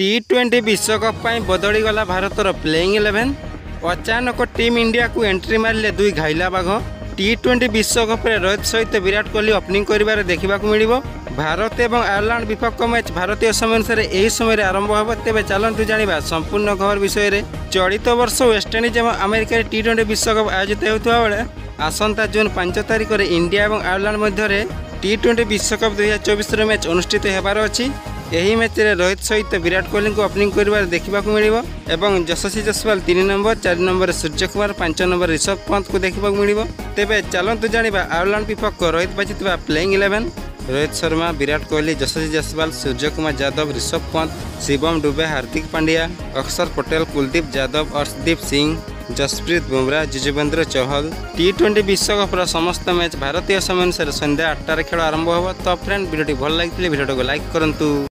टी20 विश्वकप पर बदलीगला भारतर प्लेइंग 11। अचानक टीम इंडिया को एंट्री मारे दुई घाइला बाघ। टी20 विश्वकप रोहित सहित विराट कोहली ओपनिंग कर देखा मिल। भारत और आयरलैंड विपक्ष मैच भारतीय समय अनुसार यही समय आरंभ हो। तेज चलतु जाना संपूर्ण खबर विषय। चलित वर्ष वेस्टइंडिज और अमेरिका टी20 विश्वकप आयोजित होता बेले आसंता जून 5 तारिख में इंडिया और आयरलैंड मध्य टी20 विश्वकप 2024 मैच अनुष्ठित होबार अच्छी। यही मैच रे रोहित सहित विराट कोहली को ओपनिंग कर देखा मिल। यशस्वी Jaswal 3 number, 4 number Surya Kumar, 5 number Rishabh Pant को देखा मिल। तेज चलतु जाना आयरलैंड विपक्ष रोहित बाजी प्लेइंग 11। रोहित शर्मा, विराट कोहली, यशस्वी जसवाल, सूर्य कुमार यादव, ऋषभ पंत, शिवम दुबे, हार्दिक पांड्या, अक्षर पटेल, कुलदीप यादव, अर्शदीप सिंह, जसप्रीत बुमराह, युजवेंद्र चहल। टी20 विश्वकप समस्त मैच भारतीय समय अनुसार संध्या 8 खेल आरंभ हो। तो फ्रेंड वीडियो भल लगी वीडियो को लाइक करूँ।